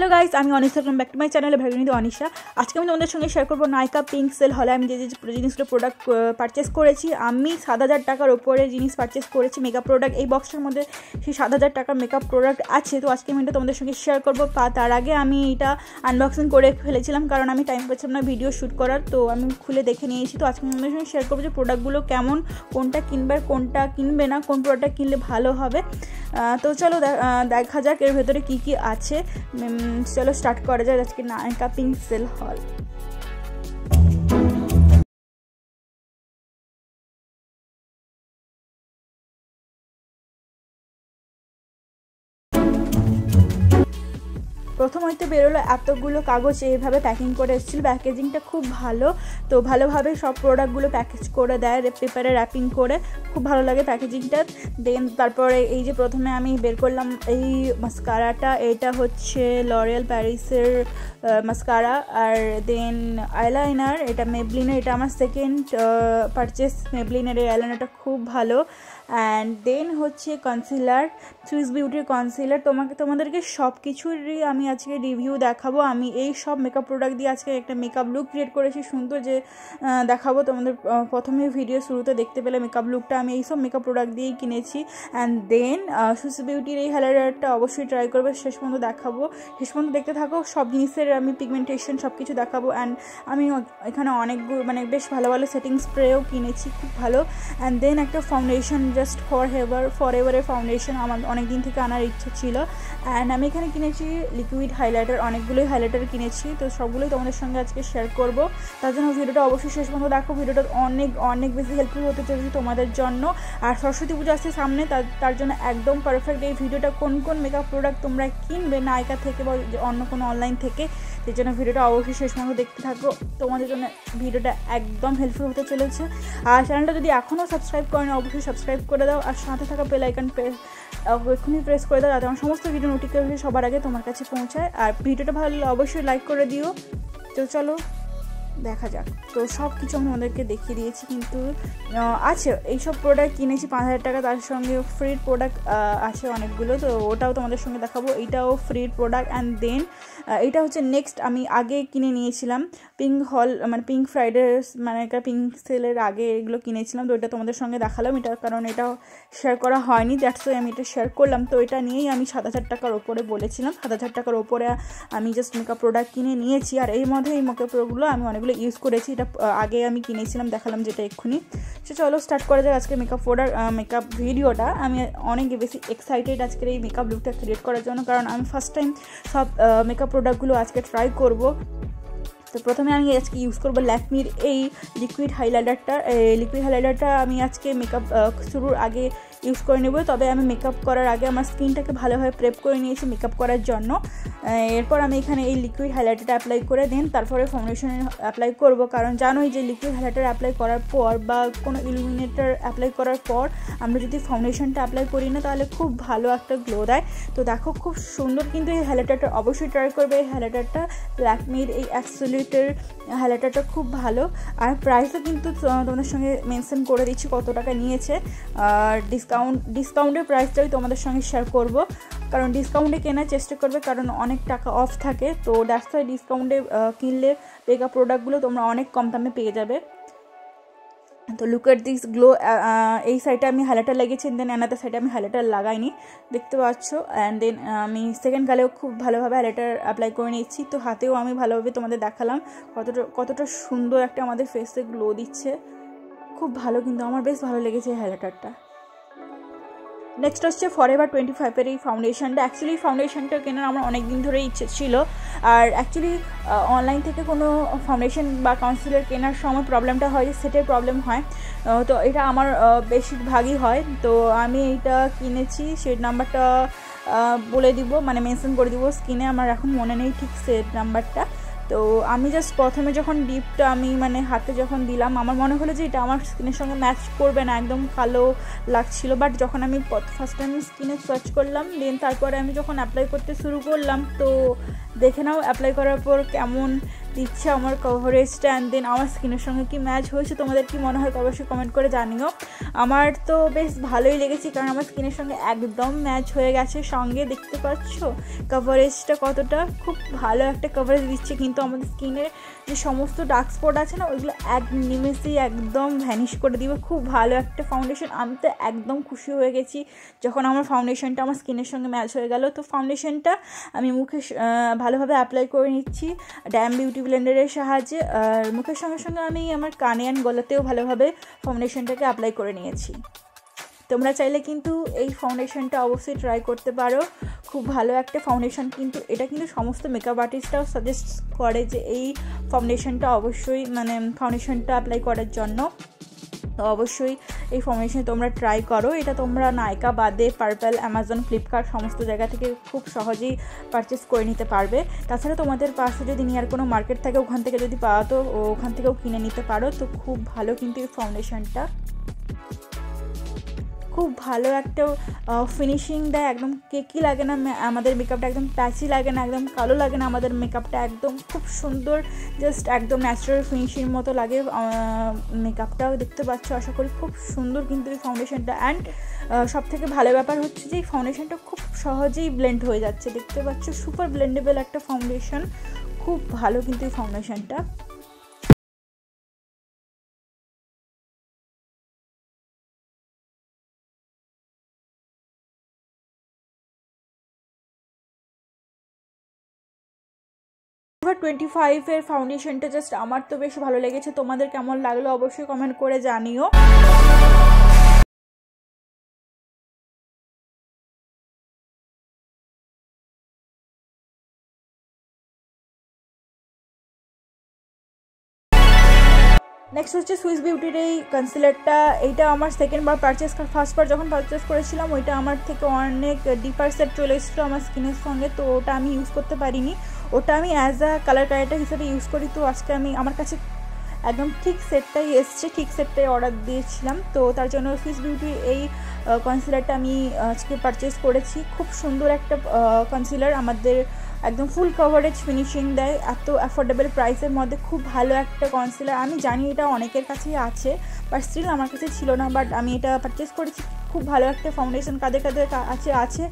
Hello guys, আমি Anisha, welcome back to my চ্যানেলে ভাগ্যনিধি অনিশা। আজকে আমি তোমাদের সঙ্গে শেয়ার করবো নায়িকা পিঙ্ক সেল হলে আমি যে জিনিসগুলো প্রোডাক্ট পারচেস করেছি। আমি 7,000 টাকার ওপরে জিনিস পারচেস করেছি, মেকআপ প্রোডাক্ট। এই বক্সের মধ্যে সেই 7,000 টাকার মেকআপ প্রোডাক্ট আছে। তো আজকে আমি এটা তোমাদের সঙ্গে শেয়ার করবো। তার আগে আমি এটা আনবক্সিং করে ফেলেছিলাম, কারণ আমি টাইম পাচ্ছিলাম না ভিডিও শ্যুট করার। তো আমি খুলে দেখে নিয়েছি। তো আজকে তোমাদের সঙ্গে শেয়ার করবো যে প্রোডাক্টগুলো কেমন, কোনটা কিনবে আর কোনটা কিনবে না, কোন প্রোডাক্টটা কিনলে ভালো হবে। তো চলো দেখা যাক এর ভেতরে কী কী আছে। চলো স্টার্ট করা যায় আজকে নায়িকা পিঙ্ক সেল হল। প্রথম হইতে বেরোলো এতগুলো কাগজ এইভাবে প্যাকিং করে এসেছিলো। প্যাকেজিংটা খুব ভালো, তো ভালোভাবে সব প্রোডাক্টগুলো প্যাকেজ করে দেয়, পেপারে র্যাপিং করে। খুব ভালো লাগে প্যাকেজিংটা। দেন তারপরে এই যে প্রথমে আমি বের করলাম এই মাস্কারাটা। এটা হচ্ছে লরিয়াল প্যারিসের মাস্কারা। আর দেন আইলাইনার, এটা মেবলিনের। এটা আমার সেকেন্ড পারচেস মেবলিনের। এই আইলাইনারটা খুব ভালো। অ্যান্ড দেন হচ্ছে কনসিলার, সুইস বিউটির কনসিলার। তোমাদেরকে সব কিছুরই আমি আজকে রিভিউ দেখাবো। আমি এই সব মেকআপ প্রোডাক্ট দিয়ে আজকে একটা মেকআপ লুক ক্রিয়েট করেছি সুন্দর, যে দেখাবো তোমাদের। প্রথমে ভিডিও শুরুতে দেখতে পেলে মেকআপ লুকটা আমি এই সব মেকআপ প্রোডাক্ট দিয়েই কিনেছি। অ্যান্ড দেন সুইস বিউটির এই হাইলাইটারটা অবশ্যই ট্রাই করবে, শেষ পর্যন্ত দেখাবো। শেষ পর্যন্ত দেখতে থাকো, সব জিনিসের আমি পিগমেন্টেশন সব কিছু দেখাবো। অ্যান্ড আমি এখানে অনেকগুলো বেশ ভালো ভালো সেটিং স্প্রেও কিনেছি, খুব ভালো। অ্যান্ড দেন একটা ফাউন্ডেশন, জাস্ট ফর এভারের ফাউন্ডেশন, আমার অনেক দিন থেকে আনার ইচ্ছা ছিল। অ্যান্ড আমি এখানে কিনেছি লিকুইড হাইলাইটার, অনেকগুলোই হাইলাইটার কিনেছি। তো সবগুলোই তোমাদের সঙ্গে আজকে শেয়ার করব। তার জন্য ভিডিওটা অবশ্যই শেষ পর্যন্ত দেখো। ভিডিওটা অনেক বেশি হেল্পফুল হতে চলেছে তোমাদের জন্য। আর সরস্বতী পুজো আসছে সামনে, তার জন্য একদম পারফেক্ট এই ভিডিওটা। কোন কোন মেকআপ প্রোডাক্ট তোমরা কিনবে নায়িকা থেকে বা অন্য কোনো অনলাইন থেকে, সেই জন্য ভিডিওটা অবশ্যই শেষ পর্যন্ত দেখতে থাকো। তোমাদের জন্য ভিডিওটা একদম হেল্পফুল হতে চলেছে। আর চ্যানেলটা যদি এখনও সাবস্ক্রাইব করেনি অবশ্যই সাবস্ক্রাইব করে দাও। আর সাথে থাকা বেল আইকন এক্ষুনি প্রেস করে দাও, যাতে আমার সমস্ত ভিডিও নোটিফিকেশন সবার আগে তোমার কাছে পৌঁছায়। আর ভিডিওটা ভালো লাগলে অবশ্যই লাইক করে দিও। তো চলো দেখা যাক। তো সব কিছু আমি তোমাদেরকে দেখিয়ে দিয়েছি, কিন্তু আছে এইসব প্রোডাক্ট কিনেছি 5,000 টাকা। তার সঙ্গে ফ্রি প্রোডাক্ট আছে অনেকগুলো, তো ওটাও তোমাদের সঙ্গে দেখাবো। এইটাও ফ্রি প্রোডাক্ট। অ্যান্ড দেন এটা হচ্ছে নেক্সট, আমি আগে কিনে নিয়েছিলাম পিঙ্ক হল, পিঙ্ক ফ্রাইডে, একটা পিঙ্ক সেলের আগে এগুলো কিনেছিলাম। তো এটা তোমাদের সঙ্গে দেখালাম, এটা কারণ এটা শেয়ার করা হয়নি, দ্যাটস ওয়াই আমি এটা শেয়ার করলাম। তো এটা নিয়েই আমি 7,000 টাকার ওপরে বলেছিলাম। 7,000 টাকার ওপরে আমি জাস্ট মেকআপ প্রোডাক্ট কিনে নিয়েছি। আর এই মধ্যে এই মেকআপ প্রোডাক্টগুলো আমি অনেকগুলো ইউজ করেছি। এটা আগে আমি কিনেছিলাম, দেখালাম যেটা এক্ষুনি। সে চলো স্টার্ট করা যায় আজকে মেকআপ ভিডিওটা। আমি অনেক বেশি এক্সাইটেড আজকের এই মেকআপ লুকটা ক্রিয়েট করার জন্য, কারণ আমি ফার্স্ট টাইম সব মেকআপ প্রোডাক্টগুলো আজকে ট্রাই করব। তো প্রথমে আমি আজকে ইউজ করবো ল্যাকমির এই লিকুইড হাইলাইটারটা। আমি আজকে মেকআপ শুরুর আগে ইউজ করে নেব। তবে আমি মেকআপ করার আগে আমার স্কিনটাকে ভালোভাবে প্রেপ করে নিয়েছি মেকআপ করার জন্য। এরপর আমি এখানে এই লিকুইড হাইলাইটারটা অ্যাপ্লাই করে দেন তারপরে ফাউন্ডেশন অ্যাপ্লাই করব। কারণ জানোই যে লিকুইড হাইলাইটার অ্যাপ্লাই করার পর বা কোনো ইলুমিনেটর অ্যাপ্লাই করার পর আমরা যদি ফাউন্ডেশনটা অ্যাপ্লাই করি না, তাহলে খুব ভালো একটা গ্লো দেয়। তো দেখো খুব সুন্দর, কিন্তু এই হাইলাইটারটা অবশ্যই ট্রাই করবে। এই হাইলাইটারটা ল্যাকমির এই অ্যাবসলিউটের হাইলাইটারটা খুব ভালো। আর প্রাইসও কিন্তু তোমাদের সঙ্গে মেনশন করে দিচ্ছি কত টাকা নিয়েছে। আর ডিসকাউন্টের প্রাইসটাই তোমাদের সঙ্গে শেয়ার করব, কারণ ডিসকাউন্টে কেনার চেষ্টা করবে, কারণ অনেক টাকা অফ থাকে। তো দ্যাটস ওয়াই ডিসকাউন্টে কিনলে মেকআপ প্রোডাক্টগুলো তোমরা অনেক কম দামে পেয়ে যাবে। তো লুক এট দিস গ্লো। এই সাইডে আমি হাইলাইটার লাগিয়েছি, দেন অ্যানাদার সাইডে আমি হাইলাইটার লাগাইনি, দেখতে পাচ্ছ। অ্যান্ড দেন আমি সেকেন্ড গালেও খুব ভালোভাবে হাইলাইটার অ্যাপ্লাই করে নিচ্ছি। তো হাতেও আমি ভালোভাবে তোমাদের দেখালাম কতটা সুন্দর একটা আমাদের ফেসে গ্লো দিচ্ছে। খুব ভালো, কিন্তু আমার বেশ ভালো লেগেছে এই হাইলাইটারটা। নেক্সট হচ্ছে ফরএভার 25-এর এই ফাউন্ডেশনটা। অ্যাকচুয়ালি ফাউন্ডেশনটা কেনার আমার অনেক দিন ধরেই ইচ্ছে ছিল। আর অ্যাকচুয়ালি অনলাইন থেকে কোনো ফাউন্ডেশন বা কনসিলার কেনার সময় প্রবলেমটা হয় যে সেটের প্রবলেম হয়। তো এটা আমার বেশিরভাগই হয়। তো আমি এইটা কিনেছি, সেট নাম্বারটা বলে দিব, মেনশন করে দিব স্ক্রিনে। আমার এখন মনে নেই ঠিক সেট নাম্বারটা। তো আমি জাস্ট প্রথমে যখন ডিপটা আমি হাতে যখন দিলাম, আমার মনে হলো যে এটা আমার স্কিনের সঙ্গে ম্যাচ করবে না, একদম কালো লাগছিল। বাট যখন আমি ফার্স্ট টাইম স্কিনে সার্চ করলাম, দেন তারপরে আমি যখন অ্যাপ্লাই করতে শুরু করলাম, তো দেখে নাও অ্যাপ্লাই করার পর কেমন দিচ্ছে আমার কভারেজটা অ্যান্ড দেন আমার স্কিনের সঙ্গে কি ম্যাচ হয়েছে, তোমাদের কি মনে হয় অবশ্যই কমেন্ট করে জানিও। আমার তো বেশ ভালোই লেগেছে, কারণ আমার স্কিনের সঙ্গে একদম ম্যাচ হয়ে গেছে। সঙ্গে দেখতে পাচ্ছ কভারেজটা কতটা, খুব ভালো একটা কভারেজ দিচ্ছে, কিন্তু আমাদের স্কিনের যে সমস্ত ডার্ক স্পট আছে না, ওইগুলো এক নিমেষেই একদম ভ্যানিশ করে দিবে। খুব ভালো একটা ফাউন্ডেশন, আমি তো একদম খুশি হয়ে গেছি যখন আমার ফাউন্ডেশনটা আমার স্কিনের সঙ্গে ম্যাচ হয়ে গেল। তো ফাউন্ডেশনটা আমি মুখে ভালোভাবে অ্যাপ্লাই করে নিচ্ছি ড্যাম বিউটি ব্লেন্ডারের সাহায্যে। আর মুখের সঙ্গে সঙ্গে আমি আমার কানে অ্যান্ড গলাতেও ভালোভাবে ফাউন্ডেশনটাকে অ্যাপ্লাই করে নিয়েছি। তোমরা চাইলে কিন্তু এই ফাউন্ডেশনটা অবশ্যই ট্রাই করতে পারো, খুব ভালো একটা ফাউন্ডেশন। কিন্তু এটা কিন্তু সমস্ত মেকআপ আর্টিস্টরাও সাজেস্ট করে যে এই ফাউন্ডেশনটা অবশ্যই ফাউন্ডেশনটা অ্যাপ্লাই করার জন্য। তো অবশ্যই এই ফাউন্ডেশন তোমরা ট্রাই করো। এটা তোমরা নায়কা বাদে পার্পল, অ্যামাজন, ফ্লিপকার্ট সমস্ত জায়গা থেকে খুব সহজেই পারচেস করে নিতে পারবে। তাছাড়া তোমাদের পাশে যদি নিয়ার কোনো মার্কেট থাকে, ওখান থেকে যদি পাও তো ওখান থেকেও কিনে নিতে পারো। তো খুব ভালো কিন্তু এই ফাউন্ডেশনটা, খুব ভালো একটা ফিনিশিং দেয়, একদম কেকি লাগে না আমাদের মেকআপটা, একদম প্যাচি লাগে না, একদম কালো লাগে না আমাদের মেকআপটা, একদম খুব সুন্দর, জাস্ট একদম ন্যাচারাল ফিনিশিং মতো লাগে মেকআপটাও। দেখতে পাচ্ছ আশা করি খুব সুন্দর কিন্তু এই ফাউন্ডেশনটা। অ্যান্ড সবথেকে ভালো ব্যাপার হচ্ছে যে এই ফাউন্ডেশনটা খুব সহজেই ব্লেন্ড হয়ে যাচ্ছে। দেখতে পাচ্ছ সুপার ব্লেন্ডেবল একটা ফাউন্ডেশন, খুব ভালো কিন্তু এই ফাউন্ডেশনটা। এবার 25-এর ফাউন্ডেশনটা জাস্ট আমার তো বেশ ভালো লেগেছে, তোমাদের কেমন লাগলো অবশ্যই কমেন্ট করে জানিও। নেক্সট হচ্ছে সুইস বিউটির এই কনসিলারটা। এইটা আমার সেকেন্ডবার পারচেস, ফার্স্টবার যখন পারচেস করেছিলাম ওইটা আমার থেকে অনেক ডিপার সেট চলে এসেছিলো আমার স্কিনের সঙ্গে, তো ওটা আমি ইউজ করতে পারিনি। ওটা আমি অ্যাজ আ কালার কারেক্টার হিসেবে ইউজ করি। তো আজকে আমি আমার কাছে একদম ঠিক সেটটাই এসছে, ঠিক সেটটাই অর্ডার দিয়েছিলাম। তো তার জন্য সুইস বিউটির এই কনসিলারটা আমি আজকে পারচেস করেছি। খুব সুন্দর একটা কনসিলার, আমাদের একদম ফুল কভারেজ ফিনিশিং দেয়, এত অ্যাফোর্ডেবল প্রাইসের মধ্যে খুব ভালো একটা কনসিলার। আমি জানি এটা অনেকের কাছেই আছে, বাট স্টিল আমার কাছে ছিল না, বাট আমি এটা পারচেস করেছি। খুব ভালো একটা ফাউন্ডেশন, কাদের কাদের আছে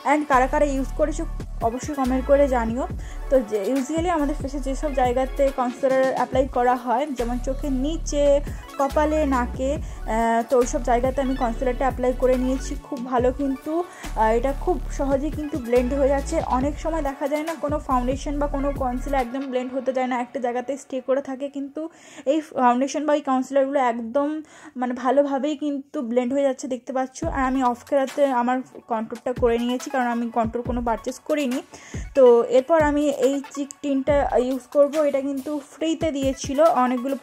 অ্যান্ড কারা কারা ইউজ করেছো অবশ্যই কমেন্ট করে জানিও। তো ইউজুয়ালি আমাদের ফেসে যেসব জায়গাতে কনসিলার অ্যাপ্লাই করা হয়, যেমন চোখের নিচে, কপালে, নাকে, তো ওইসব জায়গাতে আমি কনসিলারটা অ্যাপ্লাই করে নিয়েছি। খুব ভালো কিন্তু এটা খুব সহজেই কিন্তু ব্লেন্ড হয়ে যাচ্ছে। অনেক সময় দেখা যায় না কোনো ফাউন্ডেশন বা কোনো কনসিলার একদম ব্লেন্ড হতে যায় না, একটা জায়গাতে স্টে করে থাকে, কিন্তু এই ফাউন্ডেশন বা এই কনসিলারগুলো একদম ভালোভাবেই কিন্তু ব্লেন্ড হয়ে যাচ্ছে, দেখতে পাচ্ছ। আর আমি অফ ক্যামেরাতে আমার কন্ট্রোলটা করে নিয়েছি, কারণ আমি কন্ট্রোল কোনো পারচেস করিনি। তো এরপর আমি এই চিক টিনটা ইউজ করব। এটা কিন্তু ফ্রিতে দিয়েছিল অনেকগুলো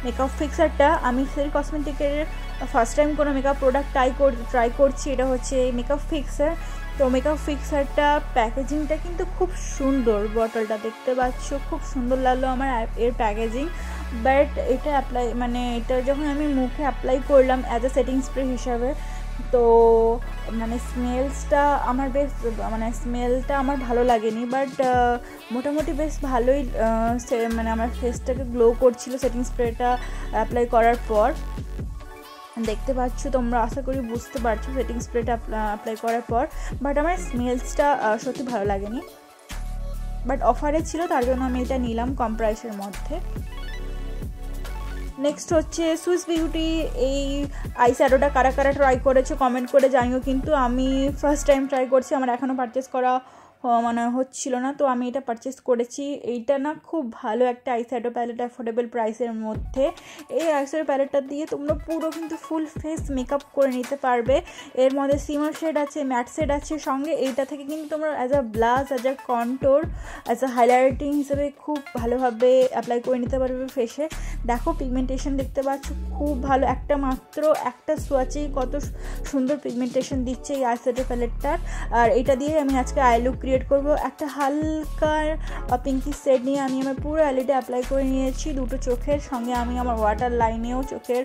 মেকআপ ফিক্সারটা আমি সেল কসমেটিকের ফার্স্ট টাইম কোনো মেকআপ প্রোডাক্ট ট্রাই করছি। এটা হচ্ছে মেকআপ ফিক্সার। তো মেকআপ ফিক্সারটা প্যাকেজিংটা কিন্তু খুব সুন্দর, বটলটা দেখতে পাচ্ছ, খুব সুন্দর লাগলো আমার এর প্যাকেজিং। বাট এটা অ্যাপ্লাই মানে এটা যখন আমি মুখে অ্যাপ্লাই করলাম অ্যাজ আ সেটিং স্প্রে হিসাবে, তো মানে স্মেলসটা আমার বেশ মানে স্মেলটা আমার ভালো লাগেনি, বাট মোটামুটি বেশ ভালোই মানে আমার ফেসটাকে গ্লো করছিল সেটিং স্প্রেটা অ্যাপ্লাই করার পর। দেখতে পাচ্ছ তোমরা, আশা করি বুঝতে পারছো সেটিং স্প্রেটা অ্যাপ্লাই করার পর, বাট আমার স্মেলসটা সত্যি ভালো লাগেনি, বাট অফারে ছিল তার জন্য আমি এটা নিলাম কম প্রাইসের মধ্যে। নেক্সট হচ্ছে সুইস বিউটি এই আই শ্যাডোটা কারা কারা ট্রাই করেছো কমেন্ট করে জানিও, কিন্তু আমি ফার্স্ট টাইম ট্রাই করছি, আমার এখনও পারচেস করা মানে হচ্ছিল না, তো আমি এটা পারচেস করেছি। এইটা না খুব ভালো একটা আই শ্যাডো প্যালেট অ্যাফোর্ডেবল প্রাইসের মধ্যে। এই আই শ্যাডো প্যালেটটা দিয়ে তোমরা পুরো কিন্তু ফুল ফেস মেকআপ করে নিতে পারবে। এর মধ্যে সিমার শেড আছে, ম্যাট শেড আছে, সঙ্গে এইটা থেকে কিন্তু তোমরা as a blush, as a contour, as a highlighting হিসেবে খুব ভালোভাবে অ্যাপ্লাই করে নিতে পারবে ফেসে। দেখো পিগমেন্টেশন দেখতে পাচ্ছ খুব ভালো, একটা সোয়াচেই কত সুন্দর পিগমেন্টেশন দিচ্ছে এই আই শ্যাডো প্যালেটটার। আর এটা দিয়ে আমি আজকে আই লুক ক্রিয়েট করব। একটা হালকা পিঙ্কি শেড নিয়ে আমি আমার পুরো আইলিডে অ্যাপ্লাই করে নিয়েছি দুটো চোখের, সঙ্গে আমি আমার ওয়াটার লাইনেও চোখের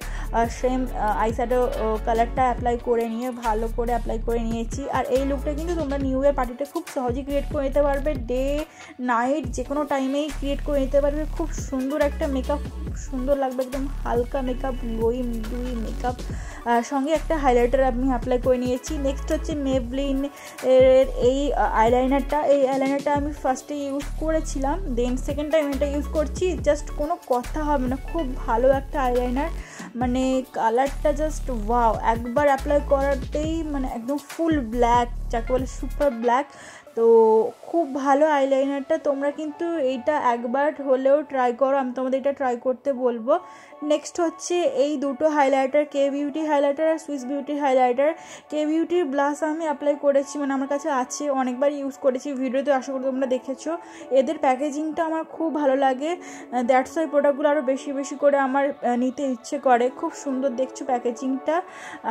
সেম আই শ্যাডো কালারটা অ্যাপ্লাই করে নিয়ে ভালো করে অ্যাপ্লাই করে নিয়েছি। আর এই লুকটা কিন্তু তোমরা নিউ ইয়ার পার্টিতে খুব সহজেই ক্রিয়েট করে নিতে পারবে, ডে নাইট যে কোনো টাইমেই ক্রিয়েট করে নিতে পারবে। খুব সুন্দর একটা মেকআপ, খুব সুন্দর লাগবে, একদম হালকা মেকআপ, গ্লোই মিডুই মেকআপ, সঙ্গে একটা হাইলাইটার আমি অ্যাপ্লাই করে নিয়েছি। নেক্সট হচ্ছে মেবলিন এর এই আইলাইনারটা। এই আইলাইনারটা আমি ফার্স্টে ইউজ করেছিলাম, দেন সেকেন্ড টাইম এটা ইউজ করছি, জাস্ট কোনো কথা হবে না, খুব ভালো একটা আইলাইনার, মানে কালারটা জাস্ট ওয়াও, একবার অ্যাপ্লাই করাতেই মানে একদম ফুল ব্ল্যাক, যাকে বলে সুপার ব্ল্যাক। তো খুব ভালো আইলাইনারটা, তোমরা কিন্তু এইটা একবার হলেও ট্রাই করো, আমি তোমাদের এটা ট্রাই করতে বলবো। নেক্সট হচ্ছে এই দুটো হাইলাইটার, কে বিউটি হাইলাইটার আর সুইস বিউটি হাইলাইটার। কে বিউটির ব্লাশ আমি অ্যাপ্লাই করেছি, মানে আমার কাছে আছে, অনেকবার ইউজ করেছি, ভিডিওতে আশা করি তোমরা দেখেছো। এদের প্যাকেজিংটা আমার খুব ভালো লাগে, দ্যাটস ওয়াই প্রোডাক্টগুলো আরও বেশি বেশি করে আমার নিতে ইচ্ছে করে, খুব সুন্দর দেখছো প্যাকেজিংটা।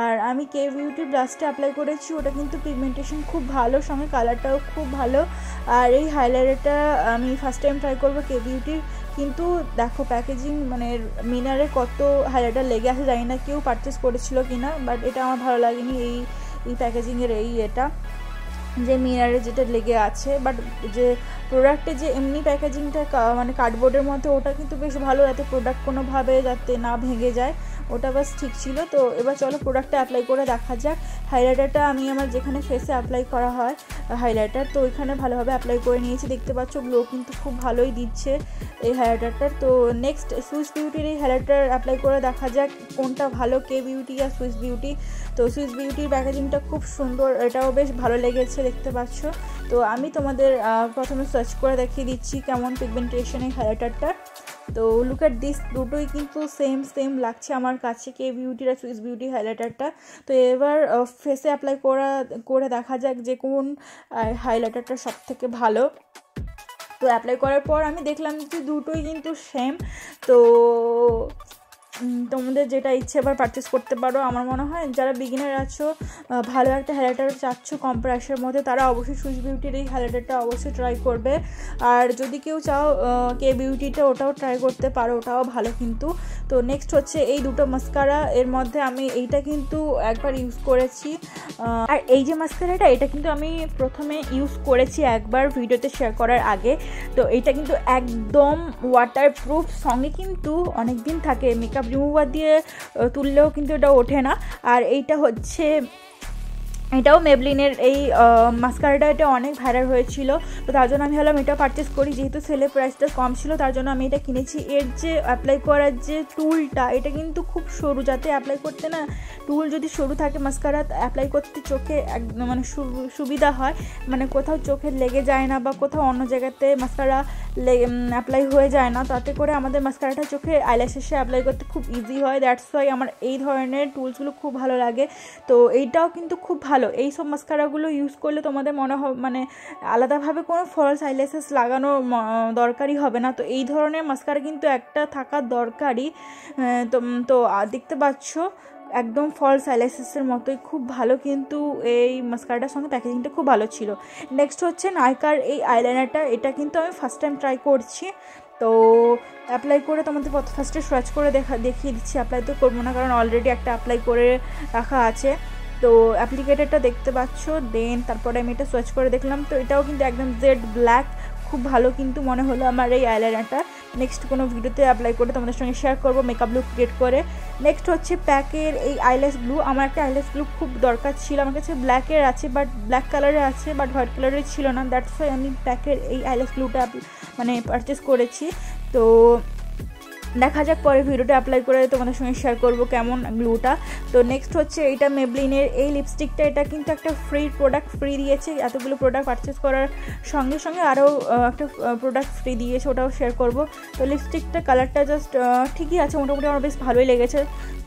আর আমি কে বিউটির ব্লাশটা অ্যাপ্লাই করেছি, ওটা কিন্তু পিগমেন্টেশন খুব ভালো, সঙ্গে কালারটাও খুব ভালো। আর এই হাইলাইটারটা আমি ফার্স্ট টাইম ট্রাই করবো কে বিউটির, কিন্তু দেখো প্যাকেজিং মানে মিনারে কত হাইলাইটার লেগে আছে, জানি না কেউ পারচেস করেছিল কিনা, বাট এটা আমার ভালো লাগেনি এই প্যাকেজিংয়ের এটা যে মিনারে যেটা লেগে আছে। বাট যে প্রোডাক্টে যে এমনি প্যাকেজিংটা মানে কার্ডবোর্ডের মধ্যে, ওটা কিন্তু বেশ ভালো, যাতে প্রোডাক্ট কোনোভাবে যাতে না ভেঙে যায়, ওটা বাস ঠিক ছিল। তো এবার চলো প্রোডাক্টটা অ্যাপ্লাই করে দেখা যাক। হাইলাইটারটা আমি আমার যেখানে ফেসে অ্যাপ্লাই করা হয় হাইলাইটার, তো ওইখানে ভালোভাবে অ্যাপ্লাই করে নিয়েছি, দেখতে পাচ্ছ গ্লো কিন্তু খুব ভালোই দিচ্ছে এই হাইলাইটারটার। তো নেক্সট সুইস বিউটির এই হাইলাইটার অ্যাপ্লাই করে দেখা যাক কোনটা ভালো, কে বিউটি আর সুইস বিউটি। তো সুইস বিউটির প্যাকেজিংটা খুব সুন্দর, এটাও বেশ ভালো লেগেছে, দেখতে পাচ্ছ। তো আমি তোমাদের প্রথমে সার্চ করে দেখিয়ে দিচ্ছি কেমন পিগমেন্টেশন এই হাইলাইটারটা। তো লুক অ্যাট দিস, দুটোই কিন্তু সেম লাগছে আমার কাছে, কে বিউটির আর সুইস বিউটি হাইলাইটারটা। তো এবার ফেসে অ্যাপ্লাই করে দেখা যাক যে কোন হাইলাইটারটা সব থেকে ভালো। তো অ্যাপ্লাই করার পর আমি দেখলাম যে দুটোই কিন্তু সেম, তো তোমাদের যেটা ইচ্ছে এবার পারচেস করতে পারো। আমার মনে হয় যারা বিগিনার আছো, ভালো একটা হাইলাইটার চাচ্ছ কম প্রাইসের মধ্যে, তারা অবশ্যই সুইস বিউটির এই হাইলাইটারটা অবশ্যই ট্রাই করবে। আর যদি কেউ চাও কে বিউটিটা, ওটাও ট্রাই করতে পারো, ওটাও ভালো কিন্তু। তো নেক্সট হচ্ছে এই দুটো মাস্কারা, এর মধ্যে আমি এইটা কিন্তু একবার ইউজ করেছি, আর এই যে মাস্কারাটা এটা কিন্তু আমি প্রথমে ইউজ করেছি একবার ভিডিওতে শেয়ার করার আগে। তো এইটা কিন্তু একদম ওয়াটারপ্রুফ, সঙ্গে কিন্তু অনেক দিন থাকে, মেকআপ রিমুভার দিয়ে তুললেও কিন্তু এটা ওঠে না। আর এইটা হচ্ছে এটাও মেবলিনের এই মাস্কারাটা, এটা অনেক ভাইরাল হয়েছিল, তো তার জন্য আমি ভাবলাম এটা পারচেস করি, যেহেতু সেলের প্রাইসটা কম ছিল তার জন্য আমি এটা কিনেছি। এর যে অ্যাপ্লাই করার যে টুলটা, এটা কিন্তু খুব সরু, যাতে অ্যাপ্লাই করতে না টুল যদি সরু থাকে মাস্কারা অ্যাপ্লাই করতে চোখে মানে সুবিধা হয়, মানে কোথাও চোখে লেগে যায় না বা কোথাও অন্য জায়গাতে মাস্কারা অ্যাপ্লাই হয়ে যায় না, তাতে করে আমাদের মাস্কারাটা চোখে আইল্যাশেসে অ্যাপ্লাই করতে খুব ইজি হয়। দ্যাটস ওয়াই আমার এই ধরনের টুলসগুলো খুব ভালো লাগে। তো এইটাও কিন্তু খুব ভালো, এই সব মাস্কারাগুলো ইউজ করলে তোমাদের মনে হবে মানে আলাদাভাবে কোনো ফলস আইল্যাশেস লাগানো দরকারই হবে না। তো এই ধরনের মাস্কারা কিন্তু একটা থাকা দরকারই। তো দেখতে পাচ্ছ একদম ফলস আইল্যাশেসের মতোই খুব ভালো, কিন্তু এই মাস্কারাটার সঙ্গে প্যাকেজিংটা খুব ভালো ছিল। নেক্সট হচ্ছে নাইকার এই আইলাইনারটা, এটা কিন্তু আমি ফার্স্ট টাইম ট্রাই করছি। তো তো অ্যাপ্লাই করে তোমাদের ফার্স্টে সোয়াচ করে দেখিয়ে দিচ্ছি। অ্যাপ্লাই তো করবো না, কারণ অলরেডি একটা অ্যাপ্লাই করে রাখা আছে। তো অ্যাপ্লিকেটারটা দেখতে পাচ্ছ, দেন তারপরে আমি এটা সোয়াচ করে দেখলাম। তো এটাও কিন্তু একদম জেড ব্ল্যাক, খুব ভালো কিন্তু মনে হলো আমার এই আইলাইনারটা। নেক্সট কোনো ভিডিওতে অ্যাপ্লাই করে তোমাদের সঙ্গে শেয়ার করবো মেকআপ লুক ক্রিয়েট করে। নেক্সট হচ্ছে প্যাকের এই আইল্যাশ গ্লু। আমার একটা আইল্যাশ গ্লু খুব দরকার ছিল, আমার কাছে ব্ল্যাকের আছে, বাট ব্ল্যাক কালারের আছে, বাট হোয়াইট কালারের ছিল না। দ্যাটস ওয়াই আমি প্যাকের এই আইল্যাশ গ্লুটা মানে পারচেস করেছি। তো দেখা যাক পরে ভিডিওটা অ্যাপ্লাই করে তোমাদের সঙ্গে শেয়ার করব কেমন গ্লুটা। তো নেক্সট হচ্ছে এইটা মেবলিনের এই লিপস্টিকটা। এটা কিন্তু একটা ফ্রি প্রোডাক্ট, ফ্রি দিয়েছে। এতগুলো প্রোডাক্ট পারচেস করার সঙ্গে সঙ্গে আরও একটা প্রোডাক্ট ফ্রি দিয়েছে, ওটাও শেয়ার করব। তো লিপস্টিকটা কালারটা জাস্ট ঠিকই আছে, মোটামুটি আমার বেশ ভালোই লেগেছে।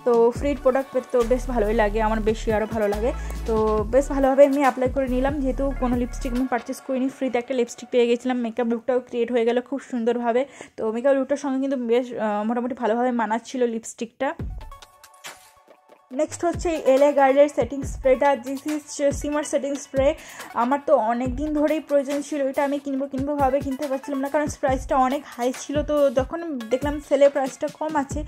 তো ফ্রি প্রোডাক্ট পেতে তো বেশ ভালোই লাগে, আমার বেশি আরও ভালো লাগে। তো বেশ ভালোভাবে আমি অ্যাপ্লাই করে নিলাম, যেহেতু কোনো লিপস্টিক আমি পারচেস করিনি, ফ্রিতে একটা লিপস্টিক পেয়ে গেছিলাম। মেকআপ লুকটাও ক্রিয়েট হয়ে গেল খুব সুন্দরভাবে। তো মেকআপ লুকটার সঙ্গে কিন্তু বেশ মোটামুটি ভালোভাবে মানাচ্ছিল লিপস্টিকটা। নেক্সট হচ্ছে এলএ গার্লের সেটিং স্প্রেটা। This is shimmer setting spray. আমার তো অনেক দিন ধরেই প্রয়োজন ছিল, এটা আমি কিনবো ভাবে কিনতে পারছিলাম না, কারণ প্রাইসটা অনেক হাই ছিল। তো যখন দেখলাম সেলে প্রাইসটা কম আছে,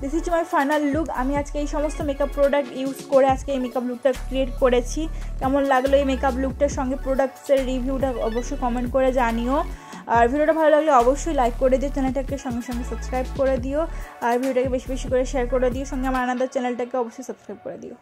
this is my final look. আমি আজকে এই সমস্ত মেকআপ প্রোডাক্ট ইউজ করে আজকে এই মেকআপ লুকটা ক্রিয়েট করেছি। কেমন লাগলো এই মেকআপ লুকটার সঙ্গে প্রোডাক্টসের রিভিউটা অবশ্যই কমেন্ট করে জানিও। আর ভিডিওটা ভালো লাগলে অবশ্যই লাইক করে দিও, চ্যানেলটাকে সঙ্গে সঙ্গে সাবস্ক্রাইব করে দিও, আর ভিডিওটাকে বেশি বেশি করে শেয়ার করে দিও, সঙ্গে আমার আনাদার চ্যানেলটাকে অবশ্যই সাবস্ক্রাইব করে দিও।